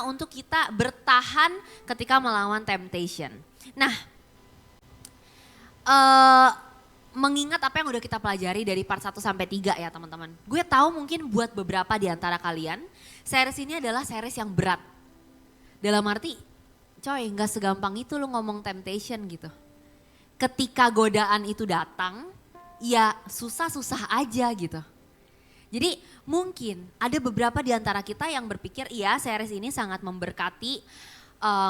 untuk kita bertahan ketika melawan temptation. Nah, mengingat apa yang udah kita pelajari dari part 1 sampai 3 ya teman-teman. Gue tahu mungkin buat beberapa di antara kalian, series ini adalah series yang berat. Dalam arti, coy gak segampang itu lu ngomong temptation gitu. Ketika godaan itu datang, ya susah-susah aja gitu. Jadi mungkin ada beberapa di antara kita yang berpikir iya series ini sangat memberkati,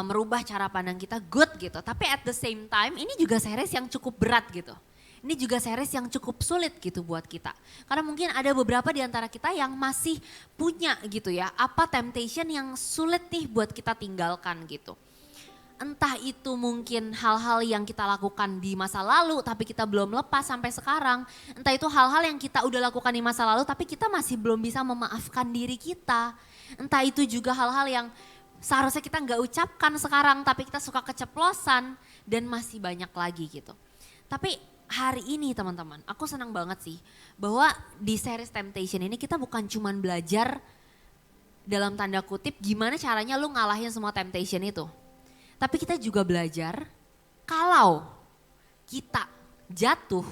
merubah cara pandang kita good gitu. Tapi at the same time ini juga series yang cukup berat gitu. Ini juga series yang cukup sulit gitu buat kita. Karena mungkin ada beberapa di antara kita yang masih punya gitu ya, apa temptation yang sulit nih buat kita tinggalkan gitu. Entah itu mungkin hal-hal yang kita lakukan di masa lalu tapi kita belum lepas sampai sekarang. Entah itu hal-hal yang kita udah lakukan di masa lalu tapi kita masih belum bisa memaafkan diri kita. Entah itu juga hal-hal yang seharusnya kita nggak ucapkan sekarang tapi kita suka keceplosan dan masih banyak lagi gitu. Tapi hari ini teman-teman aku senang banget sih bahwa di series Temptation ini kita bukan cuman belajar dalam tanda kutip gimana caranya lu ngalahin semua temptation itu. Tapi kita juga belajar kalau kita jatuh,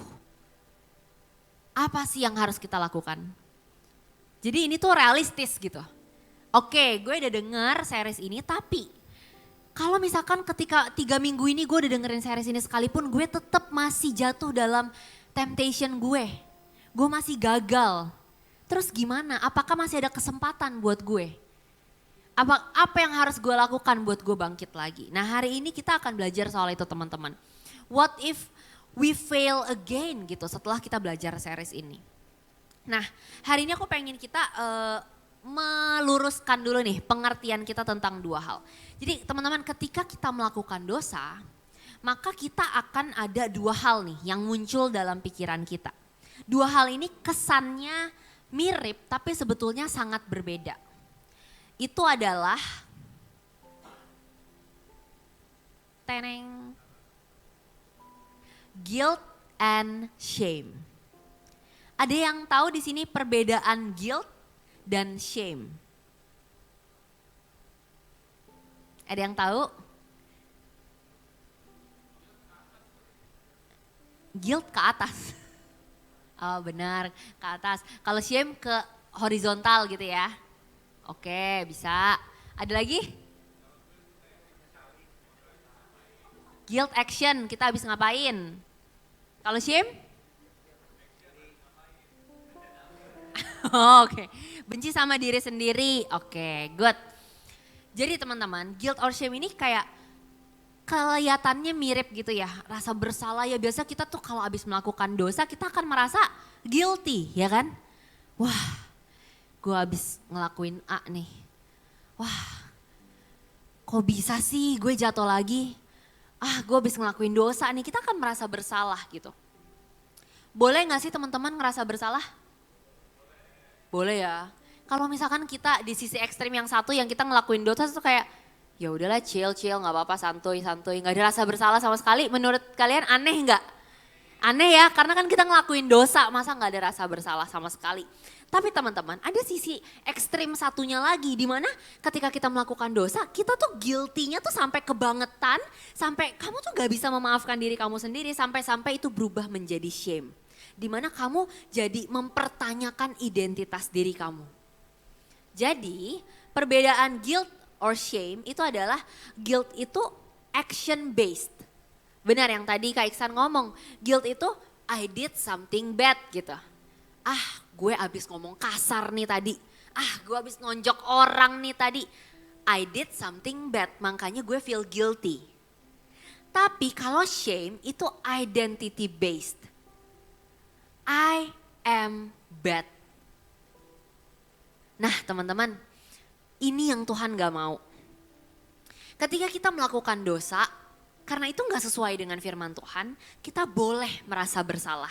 apa sih yang harus kita lakukan? Jadi ini tuh realistis gitu. Oke, gue udah denger series ini tapi kalau misalkan ketika 3 minggu ini gue udah dengerin series ini sekalipun gue tetap masih jatuh dalam temptation gue. Gue masih gagal. Terus gimana? Apakah masih ada kesempatan buat gue? Apa yang harus gue lakukan buat gue bangkit lagi? Nah hari ini kita akan belajar soal itu teman-teman. What if we fail again gitu setelah kita belajar series ini. Nah hari ini aku pengen kita meluruskan dulu nih pengertian kita tentang 2 hal. Jadi teman-teman ketika kita melakukan dosa, maka kita akan ada 2 hal nih yang muncul dalam pikiran kita. 2 hal ini kesannya mirip tapi sebetulnya sangat berbeda. Itu adalah guilt and shame. Ada yang tahu di sini perbedaan guilt dan shame? Ada yang tahu? Guilt ke atas. Oh benar, ke atas. Kalau shame ke horizontal gitu ya. Oke, bisa. Ada lagi? Guilt action, kita habis ngapain? Kalau shame? Oke, benci sama diri sendiri. Oke, good. Jadi teman-teman, guilt or shame ini kayak kelihatannya mirip gitu ya. Rasa bersalah ya biasa kita tuh kalau habis melakukan dosa kita akan merasa guilty ya kan? Wah, gue habis ngelakuin A nih. Wah, kok bisa sih gue jatuh lagi? Gue habis ngelakuin dosa nih, kita akan merasa bersalah gitu. Boleh gak sih teman-teman ngerasa bersalah? Boleh ya. Kalau misalkan kita di sisi ekstrim yang satu yang kita ngelakuin dosa itu kayak ya udahlah chill nggak apa-apa santuy nggak ada rasa bersalah sama sekali. Menurut kalian aneh nggak? Aneh ya karena kan kita ngelakuin dosa masa nggak ada rasa bersalah sama sekali. Tapi teman-teman ada sisi ekstrim satunya lagi di mana ketika kita melakukan dosa kita tuh guilty-nya tuh sampai kebangetan. Sampai kamu tuh gak bisa memaafkan diri kamu sendiri sampai-sampai itu berubah menjadi shame. Di mana kamu jadi mempertanyakan identitas diri kamu. Jadi perbedaan guilt or shame itu adalah guilt itu action based. Benar yang tadi Kak Iksan ngomong, guilt itu I did something bad gitu. Gue abis ngomong kasar nih tadi. Gue abis nonjok orang nih tadi. I did something bad, makanya gue feel guilty. Tapi kalau shame itu identity based. I am bad. Nah teman-teman, ini yang Tuhan gak mau. Ketika kita melakukan dosa, karena itu gak sesuai dengan firman Tuhan, kita boleh merasa bersalah.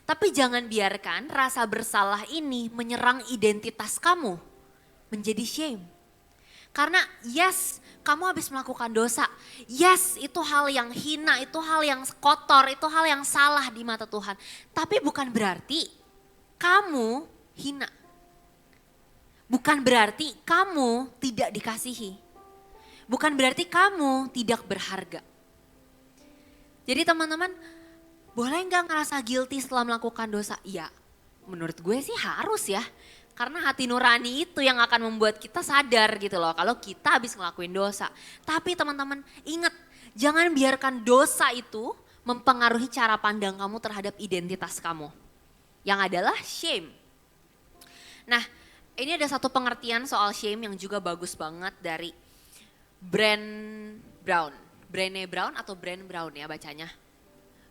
Tapi jangan biarkan rasa bersalah ini menyerang identitas kamu menjadi shame. Karena yes, kamu habis melakukan dosa. Yes, itu hal yang hina, itu hal yang kotor, itu hal yang salah di mata Tuhan. Tapi bukan berarti kamu hina. bukan berarti kamu tidak dikasihi. Bukan berarti kamu tidak berharga. Jadi teman-teman, boleh nggak ngerasa guilty setelah melakukan dosa? Ya, menurut gue sih harus ya. Karena hati nurani itu yang akan membuat kita sadar gitu loh, kalau kita habis ngelakuin dosa. Tapi teman-teman ingat, jangan biarkan dosa itu mempengaruhi cara pandang kamu terhadap identitas kamu. Yang adalah shame. Nah, ini ada satu pengertian soal shame yang juga bagus banget dari Brené Brown. Brené Brown atau Brené Brown ya bacanya.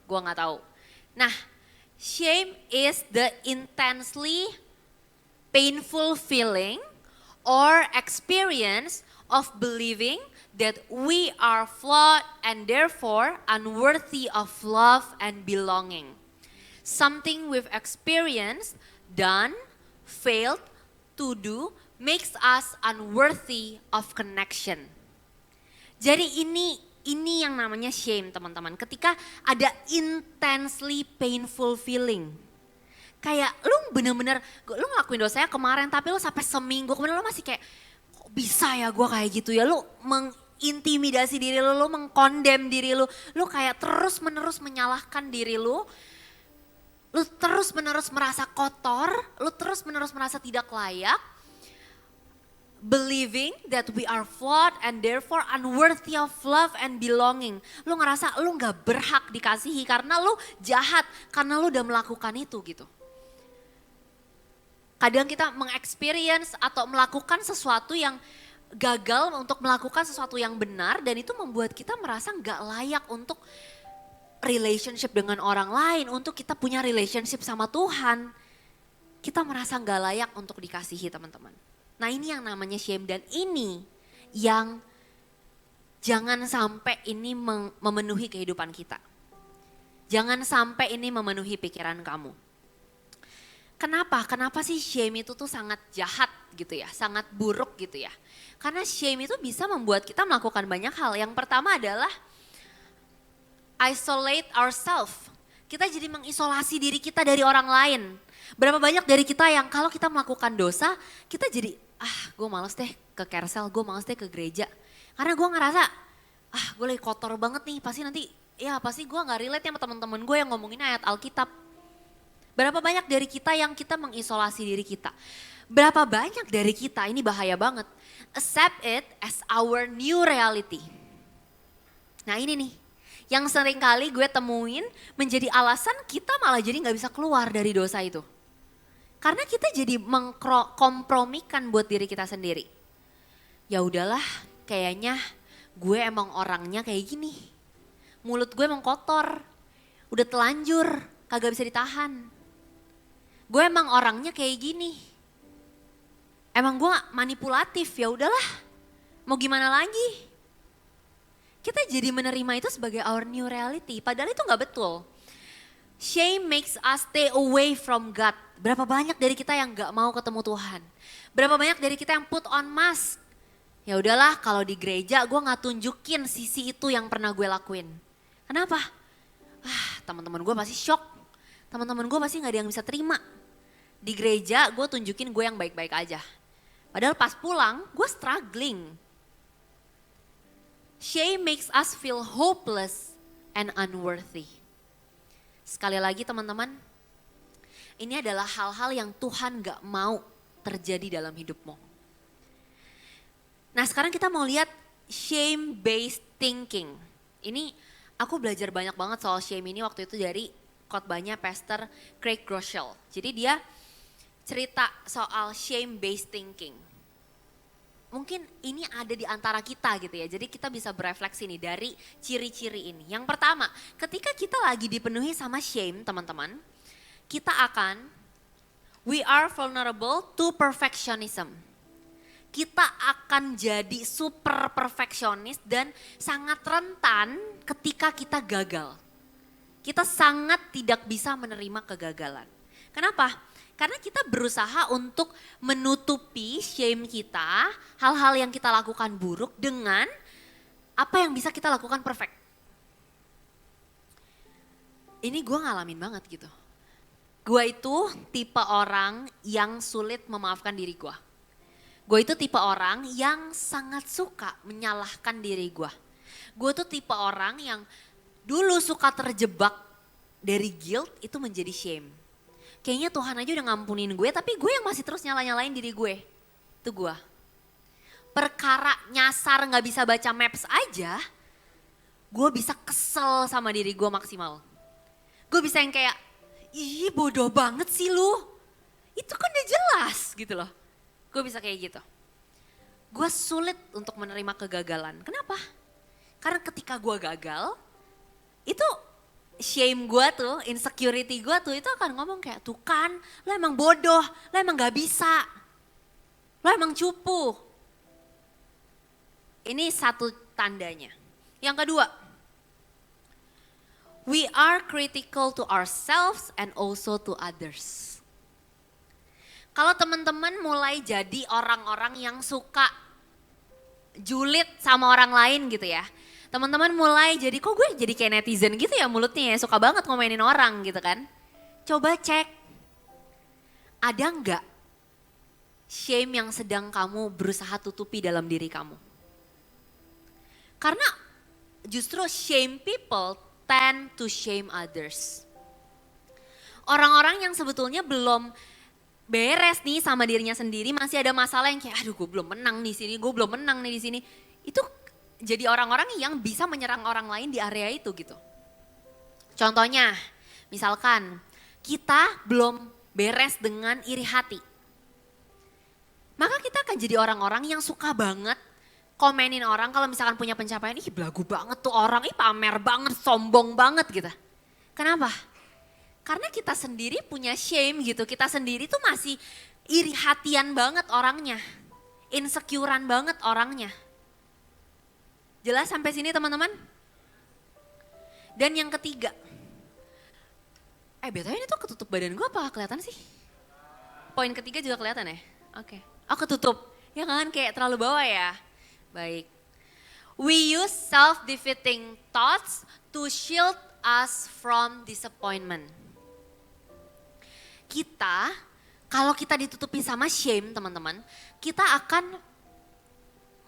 Gua nggak tahu. Nah, shame is the intensely painful feeling or experience of believing that we are flawed and therefore unworthy of love and belonging. Something we've experienced, done, failed to do makes us unworthy of connection. Jadi ini yang namanya shame teman-teman. Ketika ada intensely painful feeling. Kayak lu bener-bener, lu ngelakuin dosanya kemarin tapi lu sampai seminggu kemudian lu masih kayak, kok bisa ya gue kayak gitu ya. Lu mengintimidasi diri lu, lu mengkondem diri lu. Lu kayak terus menerus menyalahkan diri lu. Lu terus menerus merasa kotor, lu terus menerus merasa tidak layak. Believing that we are flawed and therefore unworthy of love and belonging. Lu ngerasa lu gak berhak dikasihi karena lu jahat, karena lu udah melakukan itu gitu. Kadang kita mengexperience atau melakukan sesuatu yang gagal untuk melakukan sesuatu yang benar dan itu membuat kita merasa gak layak untuk relationship dengan orang lain, untuk kita punya relationship sama Tuhan. Kita merasa gak layak untuk dikasihi teman-teman. Nah ini yang namanya shame dan ini yang jangan sampai ini memenuhi kehidupan kita. Jangan sampai ini memenuhi pikiran kamu. Kenapa? Kenapa sih shame itu tuh sangat jahat gitu ya, sangat buruk gitu ya. Karena shame itu bisa membuat kita melakukan banyak hal. Yang pertama adalah isolate ourselves. Kita jadi mengisolasi diri kita dari orang lain. Berapa banyak dari kita yang kalau kita melakukan dosa, kita jadi gue males deh ke carousel, gue males deh ke gereja. Karena gue ngerasa, gue lagi kotor banget nih, pasti gue gak relate sama teman-teman gue yang ngomongin ayat Alkitab. Berapa banyak dari kita yang kita mengisolasi diri kita. Berapa banyak dari kita, ini bahaya banget, accept it as our new reality. Nah ini nih, yang sering kali gue temuin menjadi alasan kita malah jadi gak bisa keluar dari dosa itu. Karena kita jadi mengkompromikan buat diri kita sendiri. Ya udahlah, kayaknya gue emang orangnya kayak gini. Mulut gue emang kotor, udah telanjur, kagak bisa ditahan. Gue emang orangnya kayak gini. Emang gue manipulatif, ya udahlah. Mau gimana lagi? Kita jadi menerima itu sebagai our new reality, padahal itu gak betul. Shame makes us stay away from God. Berapa banyak dari kita yang gak mau ketemu Tuhan? Berapa banyak dari kita yang put on mask? Ya udahlah, kalau di gereja gue gak tunjukin sisi itu yang pernah gue lakuin. Kenapa? Teman-teman gue pasti shock. Teman-teman gue pasti gak ada yang bisa terima. Di gereja gue tunjukin gue yang baik-baik aja. Padahal pas pulang gue struggling. Shame makes us feel hopeless and unworthy. Sekali lagi teman-teman, ini adalah hal-hal yang Tuhan gak mau terjadi dalam hidupmu. Nah sekarang kita mau lihat shame-based thinking. Ini aku belajar banyak banget soal shame ini waktu itu dari khotbahnya Pastor Craig Groeschel. Jadi dia cerita soal shame-based thinking. Mungkin ini ada di antara kita gitu ya, jadi kita bisa berefleksi nih dari ciri-ciri ini. Yang pertama, ketika kita lagi dipenuhi sama shame teman-teman, we are vulnerable to perfectionism. Kita akan jadi super perfeksionis dan sangat rentan ketika kita gagal. Kita sangat tidak bisa menerima kegagalan. Kenapa? Karena kita berusaha untuk menutupi shame kita, hal-hal yang kita lakukan buruk dengan apa yang bisa kita lakukan perfect. Ini gue ngalamin banget gitu. Gue itu tipe orang yang sulit memaafkan diri gue. Gue itu tipe orang yang sangat suka menyalahkan diri gue. Gue tuh tipe orang yang dulu suka terjebak dari guilt itu menjadi shame. Kayaknya Tuhan aja udah ngampunin gue, tapi gue yang masih terus nyala-nyalain diri gue. Itu gue. Perkara nyasar gak bisa baca maps aja, gue bisa kesel sama diri gue maksimal. Gue bisa yang kayak, ih bodoh banget sih lu. Itu kan udah jelas gitu loh. Gue bisa kayak gitu. Gue sulit untuk menerima kegagalan. Kenapa? Karena ketika gue gagal, itu shame gue tuh, insecurity gue tuh itu akan ngomong kayak, tuh kan lo emang bodoh, lo emang gak bisa. Lo emang cupu. Ini satu tandanya. Yang kedua, we are critical to ourselves and also to others. Kalau teman-teman mulai jadi orang-orang yang suka julid sama orang lain gitu ya. Teman-teman mulai jadi, kok gue jadi kayak netizen gitu ya mulutnya ya, suka banget ngomenin orang gitu kan. Coba cek, ada enggak shame yang sedang kamu berusaha tutupi dalam diri kamu? Karena justru shame people tend to shame others. Orang-orang yang sebetulnya belum beres nih sama dirinya sendiri, masih ada masalah yang kayak, aduh gue belum menang di sini, gue belum menang nih di sini. Itu jadi orang-orang yang bisa menyerang orang lain di area itu gitu. Contohnya, misalkan kita belum beres dengan iri hati. Maka kita akan jadi orang-orang yang suka banget komenin orang kalau misalkan punya pencapaian, ih belagu banget tuh orang, ih pamer banget, sombong banget gitu. Kenapa? Karena kita sendiri punya shame gitu, kita sendiri tuh masih iri hatian banget orangnya. Insecurean banget orangnya. Jelas sampai sini teman-teman? Dan yang ketiga, BTW ini tuh ketutup badan gue apa kelihatan sih? Poin ketiga juga kelihatan ya? Oke. Oh ketutup, ya kan kayak terlalu bawah ya? Baik. We use self-defeating thoughts to shield us from disappointment. Kita, kalau kita ditutupi sama shame teman-teman, kita akan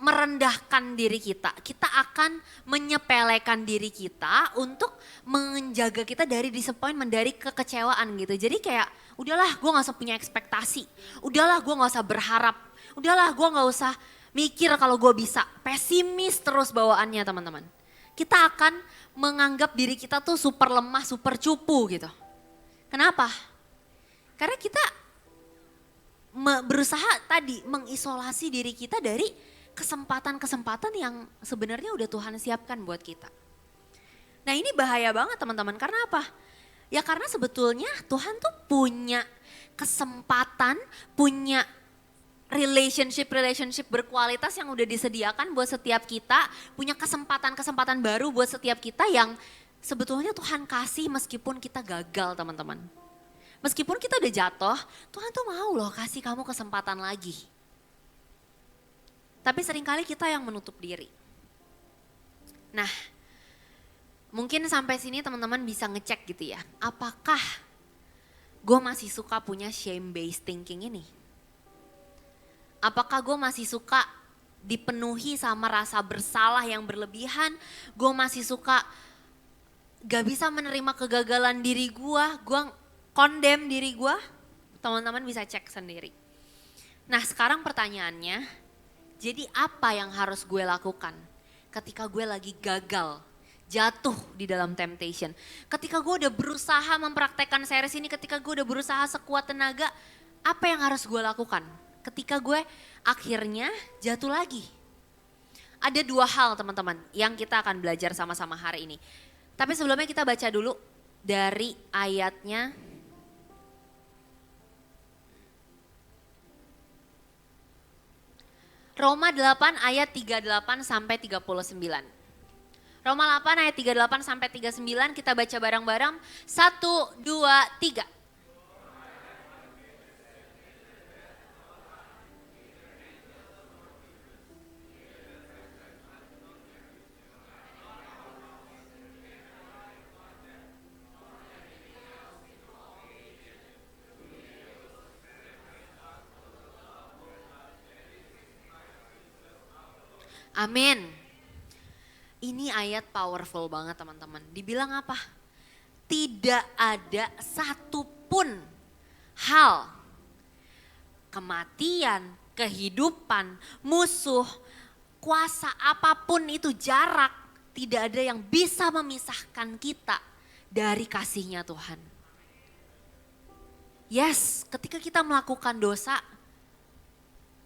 merendahkan diri kita. Kita akan menyepelekan diri kita untuk menjaga kita dari disappointment, dari kekecewaan gitu. Jadi kayak udahlah gue gak usah punya ekspektasi, udahlah gue gak usah berharap, udahlah gue gak usah mikir kalau gue bisa. Pesimis terus bawaannya teman-teman. Kita akan menganggap diri kita tuh super lemah, super cupu gitu. Kenapa? Karena kita berusaha tadi mengisolasi diri kita dari kesempatan-kesempatan yang sebenarnya udah Tuhan siapkan buat kita. Nah ini bahaya banget teman-teman, karena apa? Ya karena sebetulnya Tuhan tuh punya kesempatan, punya relationship berkualitas yang udah disediakan buat setiap kita, punya kesempatan-kesempatan baru buat setiap kita yang sebetulnya Tuhan kasih meskipun kita gagal teman-teman. Meskipun kita udah jatuh, Tuhan tuh mau loh kasih kamu kesempatan lagi. Tapi seringkali kita yang menutup diri. Nah, mungkin sampai sini teman-teman bisa ngecek gitu ya. Apakah gue masih suka punya shame-based thinking ini? Apakah gue masih suka dipenuhi sama rasa bersalah yang berlebihan? Gue masih suka gak bisa menerima kegagalan diri gue condemn diri gue? Teman-teman bisa cek sendiri. Nah sekarang pertanyaannya, jadi apa yang harus gue lakukan ketika gue lagi gagal, jatuh di dalam temptation? Ketika gue udah berusaha mempraktekkan series ini, ketika gue udah berusaha sekuat tenaga, apa yang harus gue lakukan? Ketika gue akhirnya jatuh lagi. Ada dua hal teman-teman yang kita akan belajar sama-sama hari ini. Tapi sebelumnya kita baca dulu dari ayatnya. Roma 8 ayat 38 sampai 39. Roma 8 ayat 38 sampai 39 kita baca bareng-bareng. 1, 2, 3. Amin. Ini ayat powerful banget teman-teman. Dibilang apa? Tidak ada satupun hal, kematian, kehidupan, musuh, kuasa apapun itu, jarak, tidak ada yang bisa memisahkan kita dari kasih-Nya Tuhan. Yes, ketika kita melakukan dosa,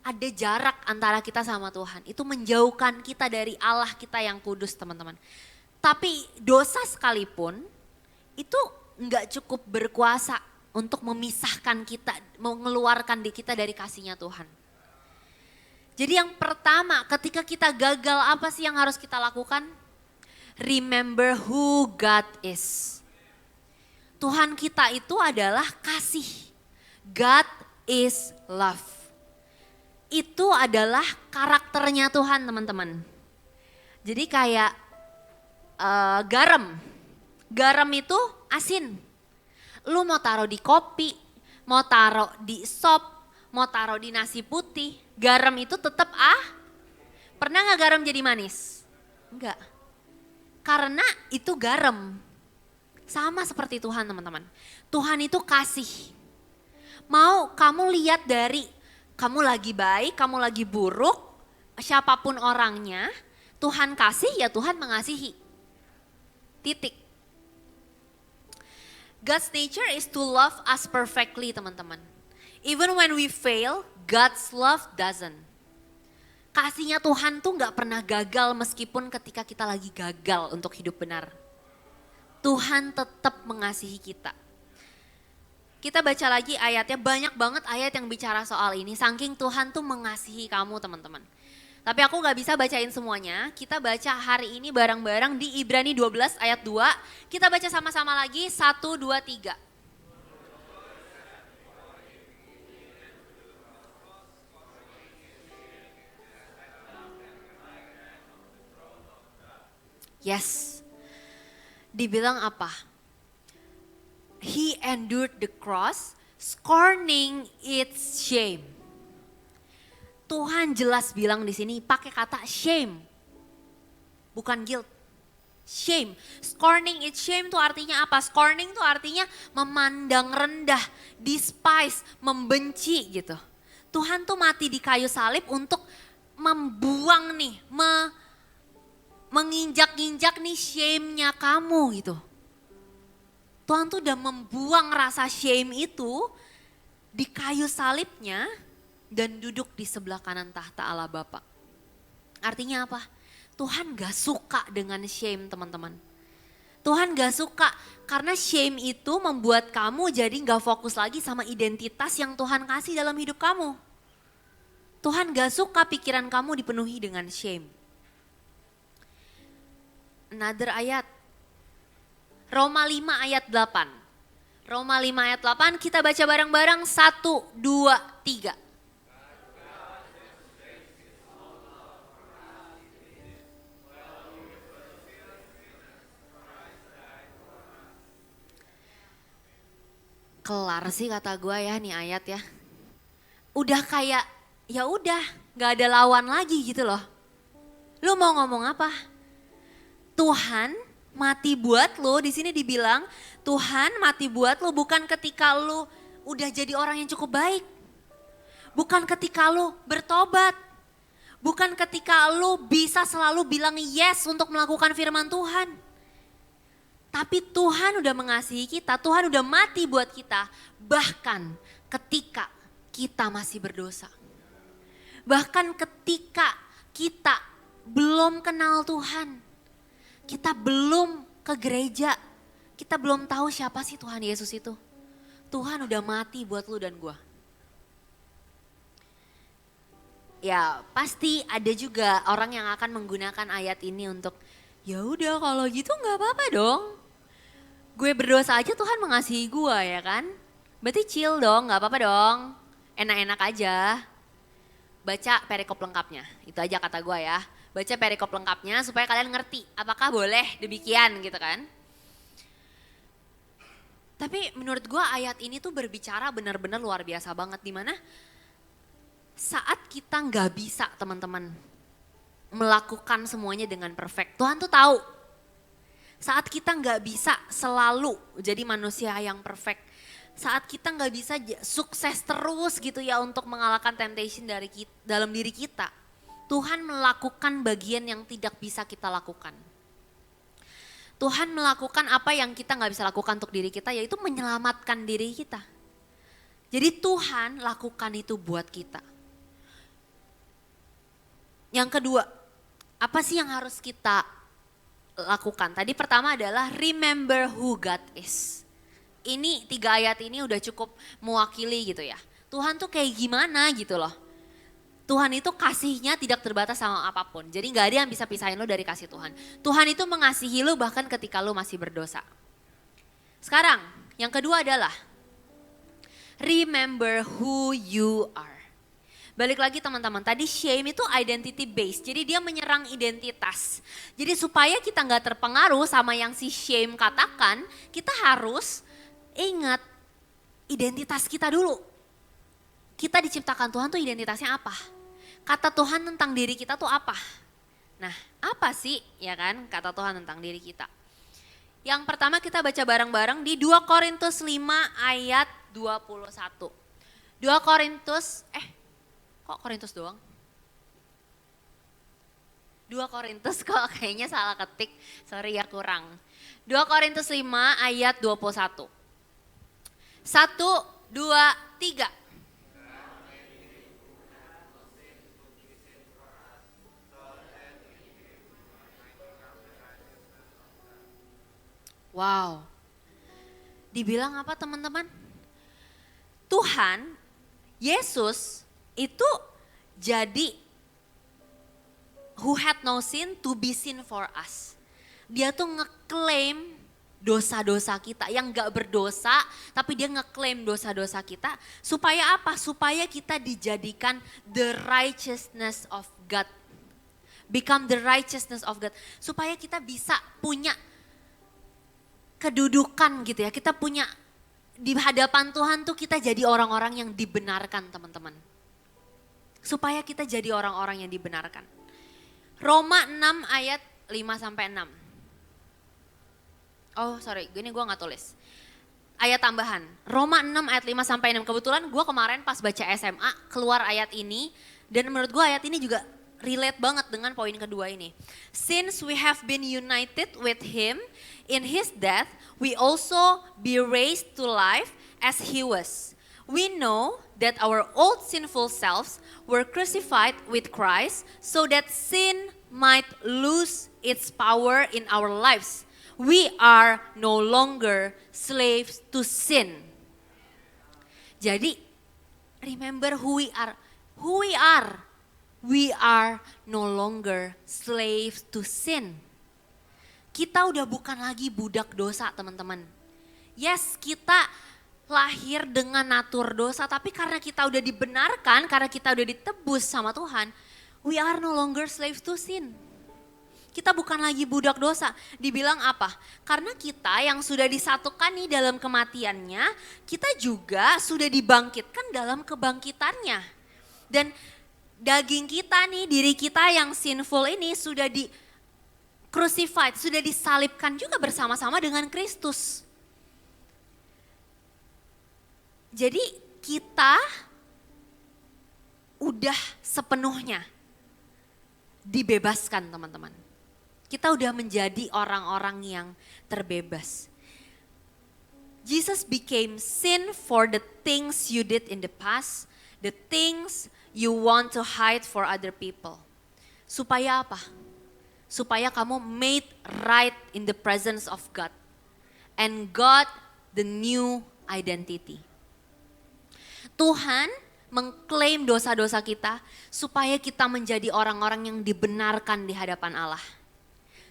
ada jarak antara kita sama Tuhan. Itu menjauhkan kita dari Allah kita yang kudus teman-teman. Tapi dosa sekalipun itu enggak cukup berkuasa untuk memisahkan kita, mengeluarkan kita dari kasih-Nya Tuhan. Jadi yang pertama ketika kita gagal apa sih yang harus kita lakukan? Remember who God is. Tuhan kita itu adalah kasih. God is love. Itu adalah karakternya Tuhan teman-teman. Jadi kayak garam. Garam itu asin. Lu mau taruh di kopi, mau taruh di sop, mau taruh di nasi putih. Garam itu tetap Pernah gak garam jadi manis? Enggak. Karena itu garam. Sama seperti Tuhan teman-teman. Tuhan itu kasih. Mau kamu lihat dari kamu lagi baik, kamu lagi buruk, siapapun orangnya, Tuhan kasih ya Tuhan mengasihi. Titik. God's nature is to love us perfectly teman-teman. Even when we fail, God's love doesn't. Kasihnya Tuhan tuh gak pernah gagal meskipun ketika kita lagi gagal untuk hidup benar. Tuhan tetap mengasihi kita. Kita baca lagi ayatnya, banyak banget ayat yang bicara soal ini. Saking Tuhan tuh mengasihi kamu teman-teman. Tapi aku gak bisa bacain semuanya. Kita baca hari ini bareng-bareng di Ibrani 12 ayat 2. Kita baca sama-sama lagi, 1, 2, 3. Yes. Dibilang apa? He endured the cross, scorning its shame. Tuhan jelas bilang di sini pakai kata shame. Bukan guilt. Shame. Scorning its shame itu artinya apa? Scorning itu artinya memandang rendah, despise, membenci gitu. Tuhan tuh mati di kayu salib untuk membuang nih, menginjak-injak nih shame-nya kamu gitu. Tuhan tuh udah membuang rasa shame itu di kayu salibnya dan duduk di sebelah kanan tahta Allah Bapa. Artinya apa? Tuhan gak suka dengan shame teman-teman. Tuhan gak suka karena shame itu membuat kamu jadi gak fokus lagi sama identitas yang Tuhan kasih dalam hidup kamu. Tuhan gak suka pikiran kamu dipenuhi dengan shame. Another ayat. Roma 5 ayat 8. Roma 5 ayat 8 kita baca bareng-bareng 1, 2, 3. Kelar sih kata gue ya nih ayat ya. Udah kayak ya udah gak ada lawan lagi gitu loh. Lu mau ngomong apa? Tuhan mati buat lo, di sini dibilang Tuhan mati buat lo bukan ketika lo udah jadi orang yang cukup baik. Bukan ketika lo bertobat. Bukan ketika lo bisa selalu bilang yes untuk melakukan firman Tuhan. Tapi Tuhan udah mengasihi kita, Tuhan udah mati buat kita. Bahkan ketika kita masih berdosa. Bahkan ketika kita belum kenal Tuhan. Kita belum ke gereja, kita belum tahu siapa sih Tuhan Yesus itu. Tuhan udah mati buat lu dan gua. Ya pasti ada juga orang yang akan menggunakan ayat ini untuk ya udah kalau gitu nggak apa-apa dong. Gue berdosa aja Tuhan mengasihi gua ya kan. Berarti chill dong, nggak apa-apa dong. Enak-enak aja. Baca perikop lengkapnya, itu aja kata gua ya. Baca perikop lengkapnya supaya kalian ngerti apakah boleh demikian gitu kan. Tapi menurut gue ayat ini tuh berbicara benar-benar luar biasa banget. Dimana saat kita gak bisa teman-teman melakukan semuanya dengan perfect. Tuhan tuh tahu saat kita nggak bisa selalu jadi manusia yang perfect. Saat kita nggak bisa sukses terus gitu ya untuk mengalahkan temptation dalam diri kita. Tuhan melakukan bagian yang tidak bisa kita lakukan. Tuhan melakukan apa yang kita nggak bisa lakukan untuk diri kita, yaitu menyelamatkan diri kita. Jadi Tuhan lakukan itu buat kita. Yang kedua, apa sih yang harus kita lakukan? Tadi pertama adalah remember who God is. Ini 3 ayat ini udah cukup mewakili gitu ya. Tuhan tuh kayak gimana gitu loh. Tuhan itu kasihnya tidak terbatas sama apapun. Jadi gak ada yang bisa pisahin lo dari kasih Tuhan. Tuhan itu mengasihi lo bahkan ketika lo masih berdosa. Sekarang yang kedua adalah remember who you are. Balik lagi teman-teman, tadi shame itu identity based. Jadi dia menyerang identitas. Jadi supaya kita gak terpengaruh sama yang si shame katakan, kita harus ingat identitas kita dulu. Kita diciptakan Tuhan tuh identitasnya apa? Kata Tuhan tentang diri kita tuh apa? Nah, apa sih ya kan kata Tuhan tentang diri kita? Yang pertama kita baca bareng-bareng di 2 Korintus 5 ayat 21. 2 Korintus, kok Korintus doang? 2 Korintus kok kayaknya salah ketik, sorry ya kurang. 2 Korintus 5 ayat 21. 1, 2, 3. Wow, dibilang apa teman-teman? Tuhan, Yesus itu jadi who had no sin to be sin for us. Dia tuh ngeklaim dosa-dosa kita yang gak berdosa, tapi dia ngeklaim dosa-dosa kita. Supaya apa? Supaya kita dijadikan the righteousness of God. Become the righteousness of God. Supaya kita bisa punya kedudukan gitu ya, kita punya di hadapan Tuhan tuh kita jadi orang-orang yang dibenarkan teman-teman. Supaya kita jadi orang-orang yang dibenarkan. Roma 6 ayat 5-6. Oh sorry, gue gak tulis. Ayat tambahan, Roma 6 ayat 5-6. Kebetulan gue kemarin pas baca SMA keluar ayat ini. Dan menurut gue ayat ini juga relate banget dengan poin kedua ini. Since we have been united with him in his death, we also be raised to life as he was. We know that our old sinful selves were crucified with Christ so that sin might lose its power in our lives. We are no longer slaves to sin. Jadi, remember who we are. Who we are. We are no longer slaves to sin. Kita udah bukan lagi budak dosa teman-teman. Yes, kita lahir dengan natur dosa, tapi karena kita udah dibenarkan, karena kita udah ditebus sama Tuhan, we are no longer slaves to sin. Kita bukan lagi budak dosa. Dibilang apa? Karena kita yang sudah disatukan nih dalam kematiannya, kita juga sudah dibangkitkan dalam kebangkitannya. Dan daging kita nih, diri kita yang sinful ini sudah di crucified, sudah disalibkan juga bersama-sama dengan Kristus. Jadi kita udah sepenuhnya dibebaskan teman-teman. Kita udah menjadi orang-orang yang terbebas. Jesus became sin for the things you did in the past, the things you want to hide for other people. Supaya apa? Supaya kamu made right in the presence of God. And got the new identity. Tuhan mengklaim dosa-dosa kita supaya kita menjadi orang-orang yang dibenarkan di hadapan Allah.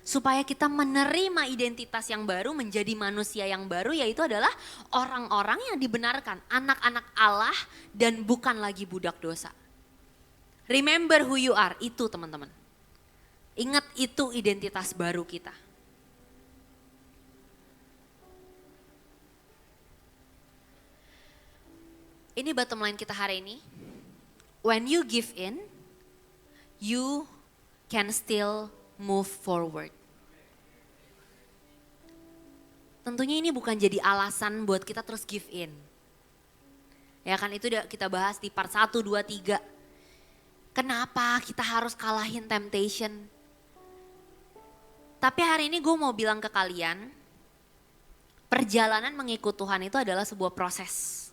Supaya kita menerima identitas yang baru, menjadi manusia yang baru, yaitu adalah orang-orang yang dibenarkan, anak-anak Allah dan bukan lagi budak dosa. Remember who you are, itu teman-teman. Ingat itu identitas baru kita. Ini bottom line kita hari ini. When you give in, you can still move forward. Tentunya ini bukan jadi alasan buat kita terus give in. Ya kan, itu udah kita bahas di part 1, 2, 3. Kenapa kita harus kalahin temptation? Tapi hari ini gue mau bilang ke kalian, perjalanan mengikut Tuhan itu adalah sebuah proses.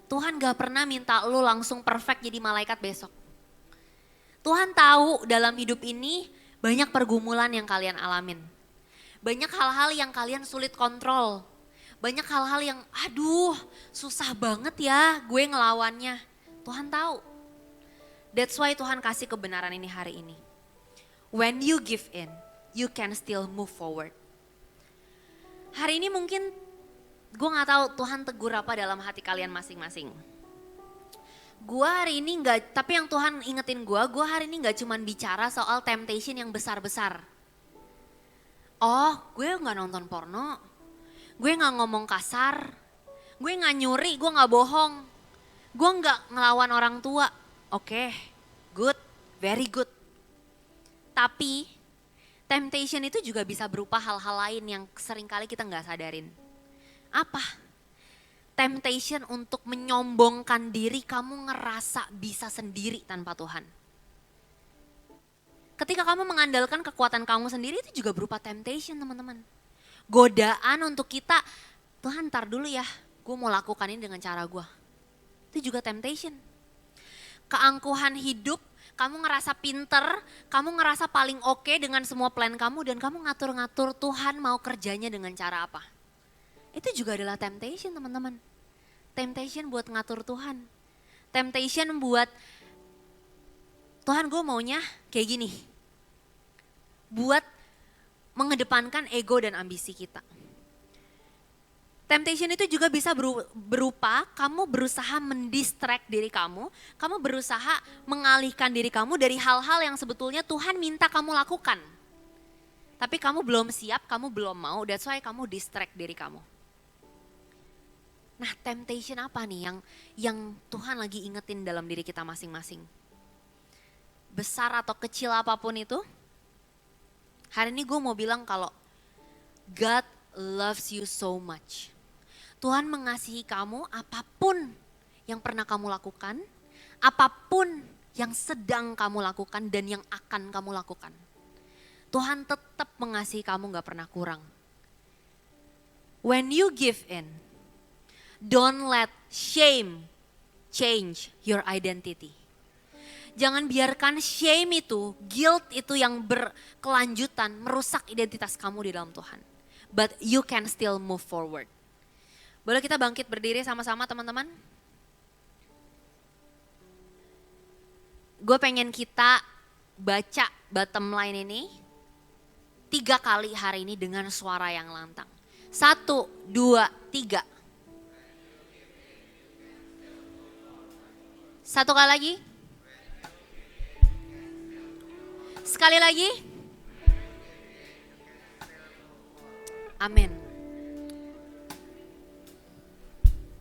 Tuhan gak pernah minta lu langsung perfect jadi malaikat besok. Tuhan tahu dalam hidup ini banyak pergumulan yang kalian alamin. Banyak hal-hal yang kalian sulit kontrol. Banyak hal-hal yang aduh susah banget ya gue ngelawannya. Tuhan tahu. That's why Tuhan kasih kebenaran ini hari ini. When you give in, you can still move forward. Hari ini mungkin gue gak tahu Tuhan tegur apa dalam hati kalian masing-masing. Gue hari ini gak, tapi yang Tuhan ingetin gue hari ini gak cuman bicara soal temptation yang besar-besar. Oh, gue gak nonton porno, gue gak ngomong kasar, gue gak nyuri, gue gak bohong, gue gak ngelawan orang tua. Oke, good, very good. Tapi temptation itu juga bisa berupa hal-hal lain yang seringkali kita gak sadarin. Apa? Temptation untuk menyombongkan diri, kamu ngerasa bisa sendiri tanpa Tuhan. Ketika kamu mengandalkan kekuatan kamu sendiri itu juga berupa temptation teman-teman. Godaan untuk kita, Tuhan ntar dulu ya, gue mau lakukan ini dengan cara gue. Itu juga temptation. Keangkuhan hidup, kamu ngerasa pinter, kamu ngerasa paling oke dengan semua plan kamu dan kamu ngatur-ngatur Tuhan mau kerjanya dengan cara apa. Itu juga adalah temptation teman-teman. Temptation buat ngatur Tuhan. Temptation buat, Tuhan gue maunya kayak gini. Buat mengedepankan ego dan ambisi kita. Temptation itu juga bisa berupa kamu berusaha mendistract diri kamu berusaha mengalihkan diri kamu dari hal-hal yang sebetulnya Tuhan minta kamu lakukan. Tapi kamu belum siap, kamu belum mau, that's why kamu distract diri kamu. Nah, temptation apa nih yang Tuhan lagi ingetin dalam diri kita masing-masing? Besar atau kecil apapun itu, hari ini gue mau bilang kalau God loves you so much. Tuhan mengasihi kamu apapun yang pernah kamu lakukan, apapun yang sedang kamu lakukan dan yang akan kamu lakukan. Tuhan tetap mengasihi kamu, gak pernah kurang. When you give in, don't let shame change your identity. Jangan biarkan shame itu, guilt itu yang berkelanjutan merusak identitas kamu di dalam Tuhan. But you can still move forward. Boleh kita bangkit berdiri sama-sama teman-teman? Gue pengen kita baca bottom line ini 3 kali hari ini dengan suara yang lantang. 1, 2, 3. Satu kali lagi. Sekali lagi. Amin.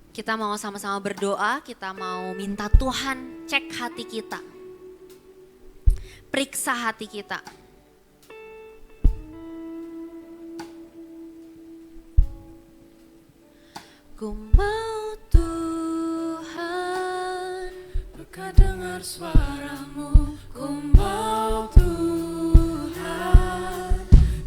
Kita mau sama-sama berdoa, kita mau minta Tuhan cek hati kita. Periksa hati kita. Ku mau Tuhan Buka dengar suaramu, ku mau Tuhan,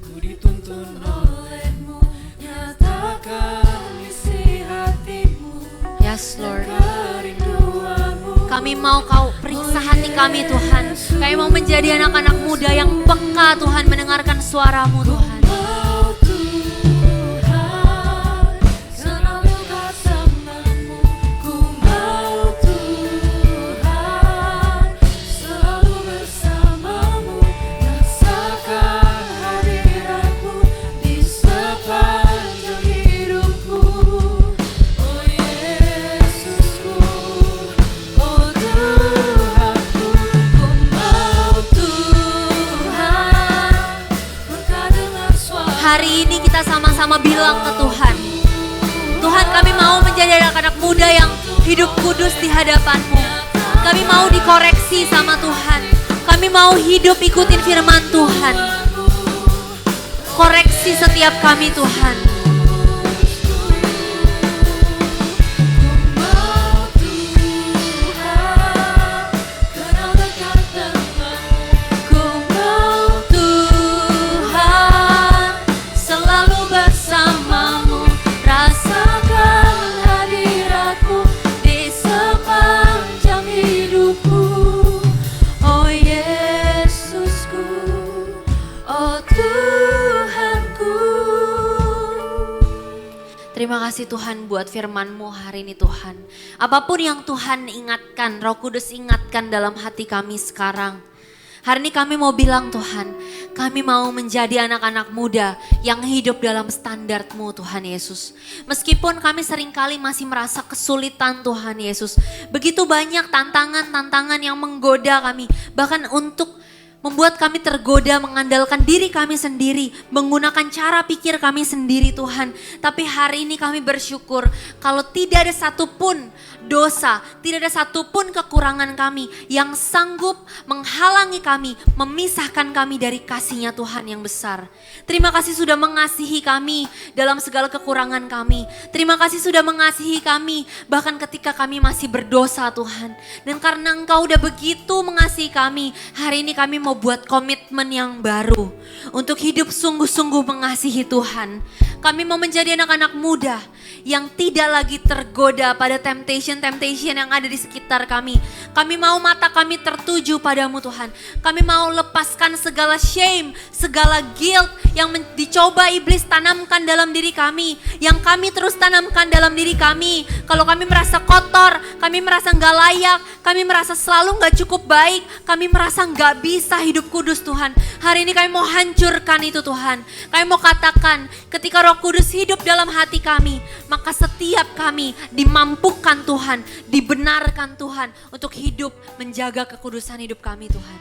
ku dituntun olehmu, nyatakan isi hatimu. Yes Lord. Kerinduanmu. Kami mau kau periksa hati kami Tuhan. Kami mau menjadi anak-anak muda yang peka Tuhan mendengarkan suaramu Tuhan. Mau Tuhan, selalu bersamamu. Ku mau Tuhan, selalu bersamamu. Rasakan hadiratmu di sepanjang hidupku. Oh Yesusku, oh Tuhanku. Ku mau Tuhan, buka dengar suara. Hari ini kita sama-sama bilang ke Tuhan. Tuhan, kami mau menjadi anak-anak muda yang hidup kudus di hadapan-Mu. Kami mau dikoreksi sama Tuhan. Kami mau hidup ikutin firman Tuhan. Koreksi setiap kami Tuhan. Ku mau Tuhan selalu bersamamu, rasakan hadiratmu di sepanjang hidupku. Oh Yesusku, oh Tuhanku. Terima kasih Tuhan buat firman-Mu hari ini Tuhan. Apapun yang Tuhan ingatkan, Roh Kudus ingatkan dalam hati kami sekarang. Hari ini kami mau bilang Tuhan, kami mau menjadi anak-anak muda yang hidup dalam standar-Mu Tuhan Yesus. Meskipun kami seringkali masih merasa kesulitan Tuhan Yesus. Begitu banyak tantangan-tantangan yang menggoda kami. Bahkan untuk membuat kami tergoda mengandalkan diri kami sendiri, menggunakan cara pikir kami sendiri Tuhan. Tapi hari ini kami bersyukur kalau tidak ada satupun dosa, tidak ada satupun kekurangan kami yang sanggup menghalangi kami, memisahkan kami dari kasih-Nya Tuhan yang besar. Terima kasih sudah mengasihi kami dalam segala kekurangan kami. Terima kasih sudah mengasihi kami bahkan ketika kami masih berdosa Tuhan. Dan karena Engkau udah begitu mengasihi kami, hari ini kami mau buat komitmen yang baru untuk hidup sungguh-sungguh mengasihi Tuhan. Kami mau menjadi anak-anak muda yang tidak lagi tergoda pada temptation yang ada di sekitar kami. Kami mau mata kami tertuju padamu Tuhan. Kami mau lepaskan segala shame, segala guilt yang dicoba iblis tanamkan dalam diri kami, yang kami terus tanamkan dalam diri kami. Kalau kami merasa kotor, kami merasa gak layak, kami merasa selalu gak cukup baik, kami merasa gak bisa hidup kudus Tuhan. Hari ini kami mau hancurkan itu Tuhan. Kami mau katakan ketika Roh Kudus hidup dalam hati kami, maka setiap kami dimampukan Tuhan, dibenarkan Tuhan untuk hidup menjaga kekudusan hidup kami Tuhan.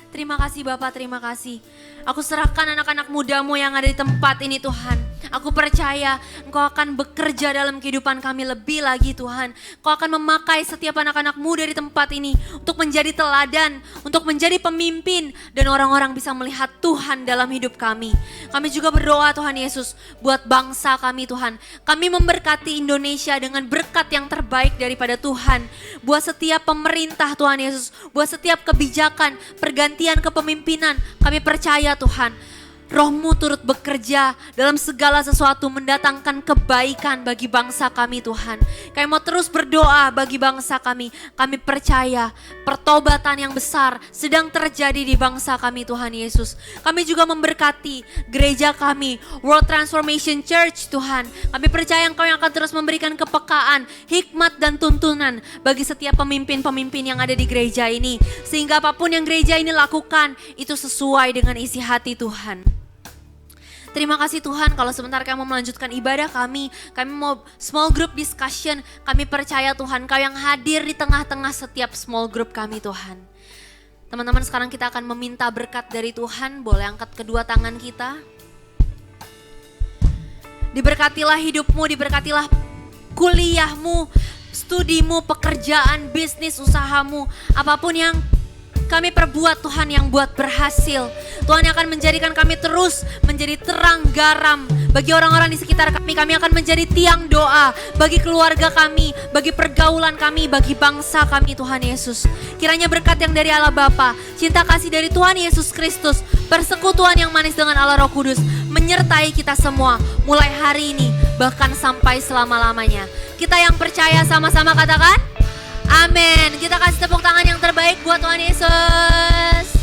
Terima kasih Bapak, terima kasih. Aku serahkan anak-anak mudamu yang ada di tempat ini Tuhan. Aku percaya Engkau akan bekerja dalam kehidupan kami lebih lagi Tuhan. Engkau akan memakai setiap anak-anak muda di tempat ini untuk menjadi teladan, untuk menjadi pemimpin, dan orang-orang bisa melihat Tuhan dalam hidup kami. Kami juga berdoa Tuhan Yesus buat bangsa kami Tuhan. Kami memberkati Indonesia dengan berkat yang terbaik daripada Tuhan. Buat setiap pemerintah Tuhan Yesus, buat setiap kebijakan, pergantian kepemimpinan, kami percaya Tuhan, Roh-Mu turut bekerja dalam segala sesuatu mendatangkan kebaikan bagi bangsa kami Tuhan. Kami mau terus berdoa bagi bangsa kami. Kami percaya pertobatan yang besar sedang terjadi di bangsa kami Tuhan Yesus. Kami juga memberkati gereja kami, World Transformation Church Tuhan. Kami percaya Engkau yang akan terus memberikan kepekaan, hikmat dan tuntunan bagi setiap pemimpin-pemimpin yang ada di gereja ini. Sehingga apapun yang gereja ini lakukan, itu sesuai dengan isi hati Tuhan. Terima kasih Tuhan kalau sebentar kami mau melanjutkan ibadah kami mau small group discussion. Kami percaya Tuhan Kau yang hadir di tengah-tengah setiap small group kami Tuhan. Teman-teman sekarang kita akan meminta berkat dari Tuhan. Boleh angkat kedua tangan kita. Diberkatilah hidupmu, diberkatilah kuliahmu, studimu, pekerjaan, bisnis, usahamu. Apapun yang kami perbuat Tuhan yang buat berhasil. Tuhan yang akan menjadikan kami terus menjadi terang garam bagi orang-orang di sekitar kami. Kami akan menjadi tiang doa bagi keluarga kami, bagi pergaulan kami, bagi bangsa kami Tuhan Yesus. Kiranya berkat yang dari Allah Bapa, cinta kasih dari Tuhan Yesus Kristus, persekutuan yang manis dengan Allah Roh Kudus menyertai kita semua mulai hari ini bahkan sampai selama-lamanya. Kita yang percaya sama-sama katakan amin. Kita kasih tepuk tangan yang terbaik buat Tuhan Yesus.